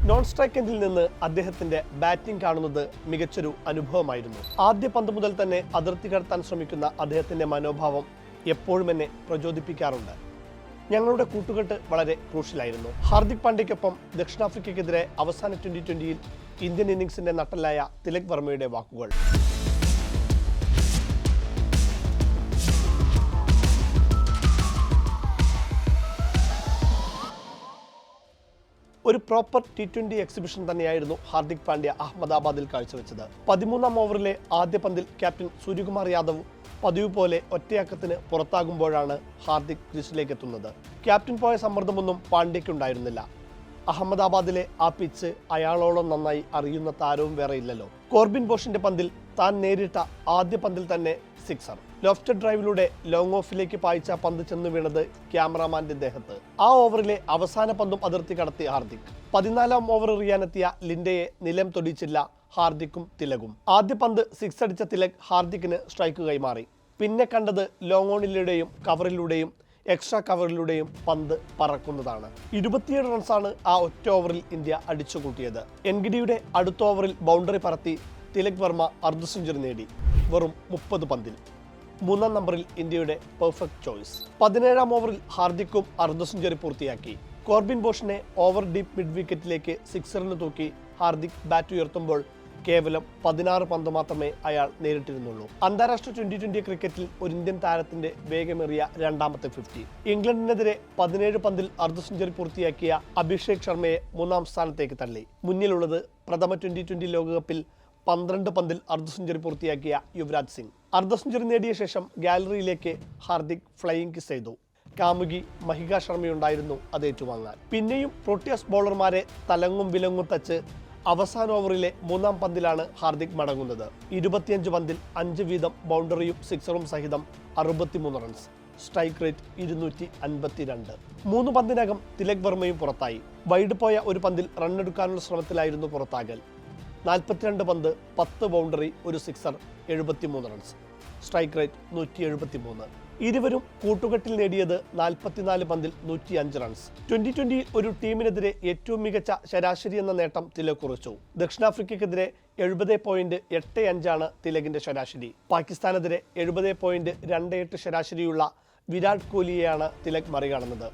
Non strike എൻഡിൽ നിന്ന് അദ്ദേഹത്തിന്റെ ബാറ്റിംഗ് കാണുന്നത് മികച്ചൊരു അനുഭവമായിരുന്നു. ആദ്യ പന്ത് മുതൽ തന്നെ അതിർത്തി കടത്താൻ ശ്രമിക്കുന്ന അദ്ദേഹത്തിന്റെ മനോഭാവം എപ്പോഴും എന്നെ പ്രചോദിപ്പിക്കാറുണ്ട്. ഞങ്ങളുടെ കൂട്ടുകെട്ട് വളരെ ക്രൂഷ്യലായിരുന്നു. ഹാർദിക് പാണ്ഡ്യയ്ക്കൊപ്പം ദക്ഷിണാഫ്രിക്കയ്ക്കെതിരെ അവസാന T20യിൽ ഇന്ത്യൻ ഇന്നിംഗ്സിന്റെ നട്ടലായ തിലക് വർമ്മയുടെ വാക്കുകൾ. ഒരു പ്രോപ്പർ T20 എക്സിബിഷൻ തന്നെയായിരുന്നു ഹാർദിക് പാണ്ഡ്യ അഹമ്മദാബാദിൽ കാഴ്ചവെച്ചത്. 13ാം ഓവറിലെ ആദ്യ പന്തിൽ ക്യാപ്റ്റൻ സൂര്യകുമാർ യാദവ് പതിവ് പോലെ ഒറ്റയക്കത്തിന് പുറത്താകുമ്പോഴാണ് ഹാർദിക് ക്രീസിലേക്ക് എത്തുന്നത്. ക്യാപ്റ്റൻ പോയ സമ്മർദ്ദമൊന്നും പാണ്ഡ്യയ്ക്കുണ്ടായിരുന്നില്ല. അഹമ്മദാബാദിലെ ആ പിച്ച് അയാളോളം നന്നായി അറിയുന്ന താരവും വേറെ ഇല്ലല്ലോ. കോർബിൻ ബോഷിന്റെ പന്തിൽ താൻ നേരിട്ട ആദ്യ പന്തിൽ തന്നെ സിക്സർ. ലോഫ്റ്റഡ് ഡ്രൈവിലൂടെ ലോങ് ഓഫിലേക്ക് പായിച്ച പന്ത് ചെന്ന് വീണത് ക്യാമറാമാന്റെ ദേഹത്ത്. ആ ഓവറിലെ അവസാന പന്തും അതിർത്തി കടത്തി ഹാർദിക്. 14ാം ഓവർ എറിയാനെത്തിയ ലിൻഡയെ നിലം തൊടിച്ചില്ല ഹാർദിക്കും തിലകും. ആദ്യ പന്ത് സിക്സ് അടിച്ച തിലക് ഹാർദിക്കിന് സ്ട്രൈക്ക് കൈമാറി. പിന്നെ കണ്ടത് ലോങ് ഓണിലൂടെയും കവറിലൂടെയും എക്സ്ട്രാ കവറിലൂടെയും പന്ത് പറക്കുന്നതാണ്. 27 റൺസാണ് ആ ഒറ്റ ഓവറിൽ ഇന്ത്യ അടിച്ചുകൂട്ടിയത്. എൻഗിഡിയുടെ അടുത്ത ഓവറിൽ ബൗണ്ടറി പറത്തി തിലക് വർമ്മ അർദ്ധ സെഞ്ചുറി നേടി. വെറും 30 പന്തിൽ. 3ാം നമ്പറിൽ ഇന്ത്യയുടെ പെർഫെക്റ്റ് ചോയ്സ്. 17ാം ഓവറിൽ ഹാർദിക്കും അർദ്ധ സെഞ്ചുറി പൂർത്തിയാക്കി. കോർബിൻ ബോഷിനെ ഓവർ ഡീപ്പ് മിഡ് വിക്കറ്റിലേക്ക് സിക്സറിന് തൂക്കി ഹാർദിക് ബാറ്റ് ഉയർത്തുമ്പോൾ കേവലം 16 പന്ത് മാത്രമേ അയാൾ നേരിട്ടിരുന്നുള്ളൂ. അന്താരാഷ്ട്ര T20 ക്രിക്കറ്റിൽ ഒരു ഇന്ത്യൻ താരത്തിന്റെ വേഗമേറിയ രണ്ടാമത്തെ 50. ഇംഗ്ലണ്ടിനെതിരെ 17 പന്തിൽ അർദ്ധ സെഞ്ചുറി പൂർത്തിയാക്കിയ അഭിഷേക് ശർമ്മയെ 3ാം സ്ഥാനത്തേക്ക് തള്ളി. മുന്നിലുള്ളത് പ്രഥമ T20 ലോകകപ്പിൽ 12 പന്തിൽ അർദ്ധ സെഞ്ചുറി പൂർത്തിയാക്കിയ യുവരാജ് സിംഗ്. അർദ്ധ സെഞ്ചുറി നേടിയ ശേഷം ഗാലറിയിലേക്ക് ഹാർദിക് ഫ്ലൈയിങ് കിസ് ചെയ്തു. കാമുകി മഹിക ശർമ്മയുണ്ടായിരുന്നു അത് ഏറ്റുവാങ്ങാൻ. പിന്നെയും പ്രോട്ടിയസ് ബൗളർമാരെ തലങ്ങും വിലങ്ങും തച്ച് അവസാന ഓവറിലെ 3ാം പന്തിലാണ് ഹാർദിക് മടങ്ങുന്നത്. 25 പന്തിൽ 5 വീതം ബൗണ്ടറിയും സിക്സറും സഹിതം 63 റൺസ്. Strike rate 252. 3 പന്തിനകം തിലക് വർമ്മയും പുറത്തായി. വൈഡ് പോയ ഒരു പന്തിൽ റണ്ണെടുക്കാനുള്ള ശ്രമത്തിലായിരുന്നു പുറത്താകൽ. 42 പന്ത്, 10 ബൗണ്ടറി, ഒരു സിക്സർ, 73 റൺസ്. Strike rate 173. ഇരുവരും കൂട്ടുകെട്ടിൽ നേടിയത് 44 പന്തിൽ 105 റൺസ്. 2020 ഒരു ടീമിനെതിരെ ഏറ്റവും മികച്ച ശരാശരി എന്ന നേട്ടം തിലക് കുറിച്ചു. ദക്ഷിണാഫ്രിക്കയ്ക്കെതിരെ 70.85 തിലകിന്റെ ശരാശരി. പാകിസ്ഥാനെതിരെ 70.28 ശരാശരിയുള്ള വിരാട് കോഹ്ലിയെയാണ് തിലക് മറികടന്നത്.